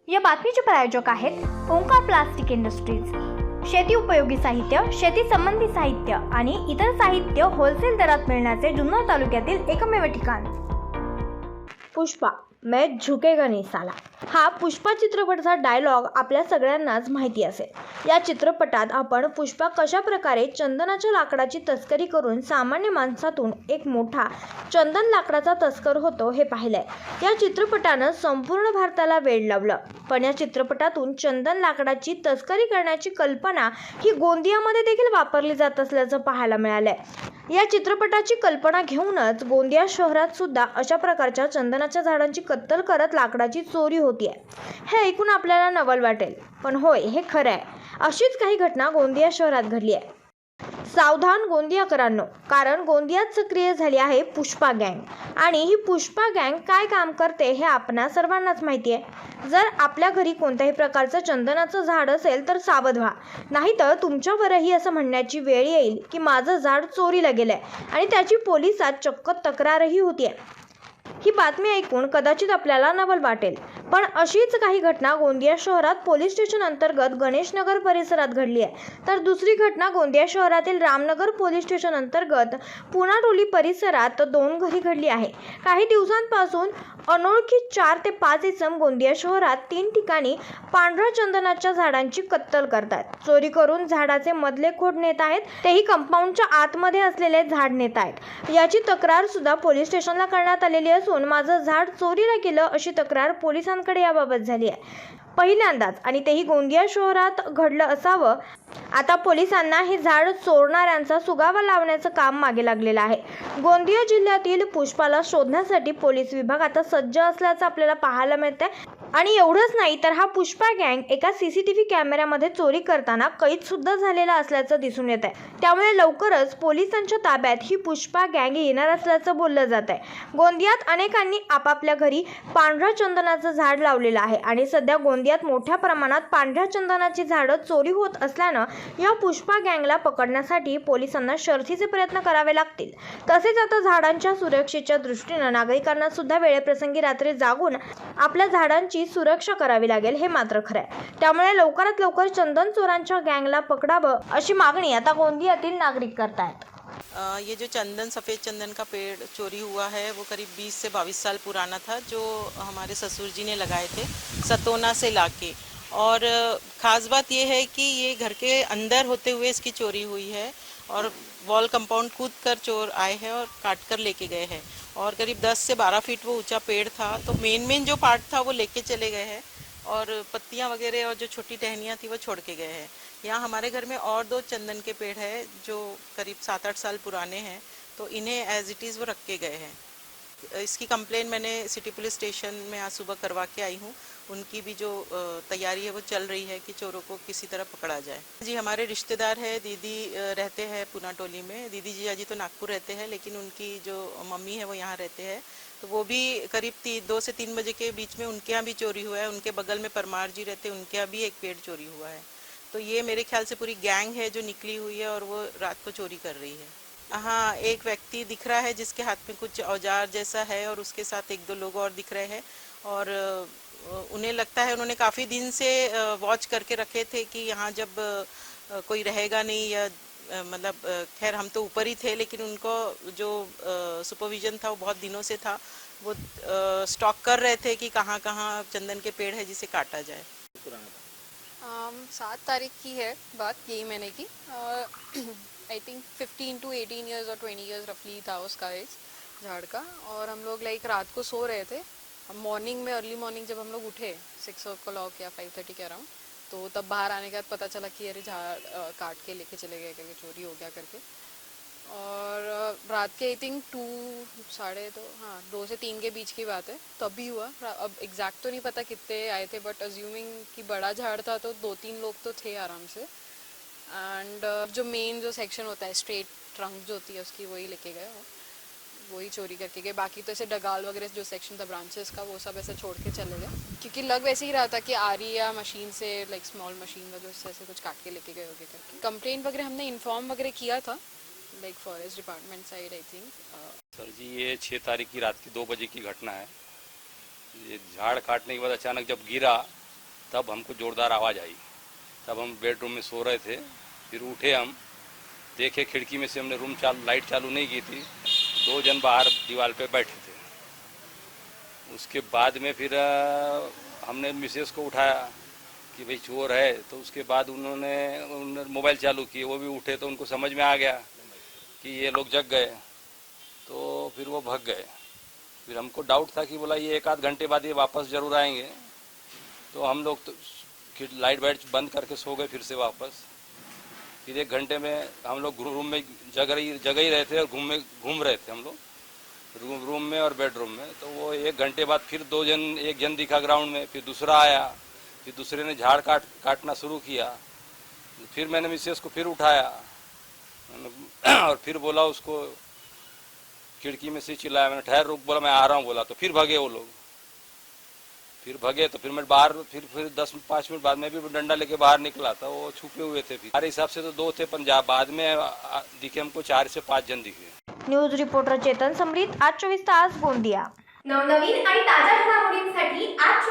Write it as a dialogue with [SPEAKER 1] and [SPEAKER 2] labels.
[SPEAKER 1] या बातमीचे प्रायोजक आहेत ओंकार प्लास्टिक इंडस्ट्रीज। शेती उपयोगी साहित्य, शेती संबंधी साहित्य आणि इतर साहित्य होलसेल दरात मिळण्याचे जुन्नर तालुक्यातील एकमेव ठिकाण। पुष्पा मैं झुकेगा नहीं साला हा पुष्पा चित्रपटाचा डायलॉग आपल्या सगळ्यांनाच माहिती असेल। या चित्रपटात आपण पुष्पा कशा प्रकारे चंदनाच्या लाकडाची तस्करी करून सामान्य माणसातून एक मोठा चंदन लाकडाचा तस्कर होतो हे पाहिलंय। या चित्रपटानं संपूर्ण भारताला वेड लावलं, पण या चित्रपटातून चंदन लाकडाची तस्करी करण्याची कल्पना ही गोंदियामध्ये देखील वापरली जात असल्याचं पाहायला मिळालंय। या चित्रपटाची कल्पना घेऊनच गोंदिया शहरात सुद्धा अशा प्रकारच्या चंदनाच्या झाडांची कत्तल करत लाकडाची चोरी होतीये। हे ऐकून आपल्याला नवल वाटेल, पण होय, हे खरं आहे। अशीच काही घटना गोंदिया शहरात घडली आहे। सावधान गोंदियाकरांनो, कारण गोंदियात सक्रिय झाली आहे पुष्पा गँग। आणि ही पुष्पा गँग काय काम करते हे आपणा सर्वांनाच माहिती आहे। जर आपल्या घरी कोणत्याही प्रकारचं चंदनाचं झाड असेल तर सावध व्हा, नाहीतर तुमच्यावरही असं म्हणण्याची वेळ येईल की माझं झाड चोरीला गेलंय आणि त्याची पोलिसात चक्क तक्रारही होतीये। ही बातमी ऐकून कदाचित आपल्याला नवल वाटेल, पण अशीच काही घटना गोंदिया शहरात पोलीस स्टेशन अंतर्गत गणेशनगर परिसरात घडली आहे। तर दुसरी घटना गोंदिया शहरातील रामनगर पोलीस स्टेशन अंतर्गत पुनाटोली परिसरात 2 घरी घडली आहे। काही दिवसांपासून अनोळखी 4 ते 5 इसम गोंदिया शहरात 3 ठिकाणी पांढऱ्या चंदनाच्या झाडांची कत्तल करतात, चोरी करून झाडाचे मधले खोड नेत आहेत, तेही कंपाऊंडच्या आतमध्ये असलेले झाड नेत आहेत। याची तक्रार सुद्धा पोलीस स्टेशनला करण्यात आलेली असून माझं झाड चोरीला गेलं अशी तक्रार पोलिसांकडे याबाबत झाली आहे। पहिल्यांदाच, आणि तेही गोंदिया शहरात घडलं असावं। आता पोलिसांना हे झाड चोरणाऱ्यांचा सुगावा लावण्याचं काम मागे लागलेलं आहे। गोंदिया जिल्ह्यातील पुष्पाला शोधण्यासाठी पोलीस विभाग आता सज्ज असल्याचं आपल्याला पाहायला मिळतंय। आणि एवढंच नाही तर हा पुष्पा गँग एका सीसीटीव्ही कॅमेऱ्यामध्ये चोरी करताना कैद सुद्धा झालेला असल्याचं दिसून येत आहे। त्यामुळे लवकरच पोलिसांच्या ताब्यात ही पुष्पा गँग येणार असल्याचं बोललं जात आहे। गोंदियात अनेकांनी आपापल्या घरी पांढऱ्या चंदनाचं झाड लावलेलं आहे आणि सध्या गोंदियात मोठ्या प्रमाणात पांढऱ्या चंदनाची झाडं चोरी होत असल्यानं या पुष्पा गँगला पकडण्यासाठी पोलिसांना शर्थीचे प्रयत्न करावे लागतील। तसेच आता झाडांच्या सुरक्षेच्या दृष्टीनं नागरिकांना सुद्धा वेळेप्रसंगी रात्री जागून आपल्या झाडांची सुरक्षा करावी लागेल, हे मात्र खरं आहे। त्यामुळे लवकरात लवकर चंदन चोरांच्या गँगला पकडावं अशी मागणी आता गोंदियातील नागरिक करतायत।
[SPEAKER 2] ये जो चंदन, सफ़ेद चंदन का पेड़ चोरी हुआ है वो करीब 20 से 22 साल पुराना था, जो हमारे ससुर जी ने लगाए थे सतोना से लाके। और ख़ास बात ये है कि ये घर के अंदर होते हुए इसकी चोरी हुई है और वॉल कंपाउंड कूद कर चोर आए हैं और काट कर लेके गए हैं। और करीब 10 से 12 फीट वो ऊंचा पेड़ था, तो मेन जो पार्ट था वो लेके चले गए हैं और पत्तियां वगैरह और जो छोटी टहनियाँ थी वो छोड़ के गए हैं। यहाँ हमारे घर में और 2 चंदन के पेड़ हैं जो करीब 7-8 साल पुराने हैं, तो इन्हें एज इट इज़ वो रख के गए हैं। इसकी कंप्लेन मैंने सिटी पुलिस स्टेशन में आज सुबह करवा के आई हूँ। उनकी भी जो तैयारी है वो चल रही है कि चोरों को किसी तरह पकड़ा जाए। जी, हमारे रिश्तेदार है, दीदी रहते हैं पुनाटोली में। दीदी जी तो नागपुर रहते हैं, लेकिन उनकी जो मम्मी है वो यहाँ रहते हैं। तो वो भी करीब 2 से 3 बजे के बीच में उनके यहाँ भी चोरी हुआ है। उनके बगल में परमार जी रहते हैं, उनके यहाँ भी एक पेड़ चोरी हुआ है। तो ये मेरे ख्याल से पूरी गैंग है जो निकली हुई है और वो रात को चोरी कर रही है। हाँ, एक व्यक्ति दिख रहा है जिसके हाथ में कुछ औजार जैसा है और उसके साथ 1-2 लोग और दिख रहे हैं। और उन्हें लगता है उन्होंने काफ़ी दिन से वॉच करके रखे थे कि यहाँ जब कोई रहेगा नहीं, या मतलब खैर हम तो ऊपर ही थे, लेकिन उनको जो सुपरविज़न था वो बहुत दिनों से था। वो स्टॉक कर रहे थे कि कहाँ कहाँ चंदन के पेड़ है जिसे काटा जाए।
[SPEAKER 3] 7 तारीख की है बात, यही महीने की। आई थिंक 15 to 18 ईयर्स और 20 ईयर्स रफली था उसका एज झाड़ का। और हम लोग रात को सो रहे थे। मॉर्निंग में, अर्ली मॉर्निंग जब हम लोग उठे 6 o'clock या 5:30 के अराउंड, तो तब बाहर आने के बाद पता चला कि अरे झाड़ काट के लेके चले गए करके, चोरी हो गया करके। और रात के आई थिंक 2 से 3 के बीच की बात है, तभी हुआ। अब एग्जैक्ट तो नहीं पता कितने आए थे, बट अज्यूमिंग कि बड़ा झाड़ था तो 2-3 लोग तो थे आराम से। एंड जो मेन जो सेक्शन होता है, स्ट्रेट ट्रंक जो होती है उसकी, वही लेके गए, वही चोरी करके गए। बाकी तो ऐसे डगाल वगैरह जो सेक्शन था ब्रांचेस का, वो सब ऐसे छोड़ के चले गए, क्योंकि लग वैसे ही रहा था कि आरी या मशीन से, स्मॉल मशीन वगैरह से ऐसे कुछ काट के लेके गए होगे करके। कंप्लेंट वगैरह हमने इन्फॉर्म वगैरह किया था, forest department side I think.
[SPEAKER 4] Sir ji, ये 6 तारीख की रात की 2 बजे की घटना है। ये झाड़ काटने के बाद अचानक जब गिरा तब हमको जोरदार आवाज़ आई। तब हम बेडरूम में सो रहे थे, फिर उठे, हम देखे खिड़की में से, हमने रूम लाइट चालू नहीं की थी, 2 जन बाहर दीवार पे बैठे थे। उसके बाद में फिर हमने मिसेस को उठाया कि भाई चोर है, तो उसके बाद उन्होंने मोबाइल चालू किए, वो भी उठे, तो उनको समझ में आ गया कि ये लोग जग गए, तो फिर वो भाग गए। फिर हमको डाउट था कि बोला ये 1 आध घंटे बाद ये वापस ज़रूर आएंगे, तो हम लोग तो लाइट वाइट बंद करके सो गए फिर से वापस। फिर 1 घंटे में हम लोग रूम में जग ही रहे थे और घूम रहे थे हम लोग रूम में और बेडरूम में। तो वो 1 घंटे बाद फिर एक जन दिखा ग्राउंड में, फिर दूसरा आया, फिर दूसरे ने झाड़ काटना शुरू किया। फिर मैंने मिसेस को फिर उठाया और फिर बोला उसको, खिड़की में से चिल्लाया, मैंने ठहर रुक, बोला मैं आ रहा हूँ बोला, तो फिर भागे वो लोग। फिर भागे तो फिर मैं बाहर, फिर 10-5 मिनट बाद में भी डंडा लेके बाहर निकला था, वो छुपे हुए थे। हमारे हिसाब से तो 2 थे, पंजाब बाद में दिखे हमको 4 से 5 जन दिखे।
[SPEAKER 1] न्यूज रिपोर्टर चेतन समरीत, आज 24 तास गोंदिया। नवनवीन आणि ताज्या घडामोडींसाठी आज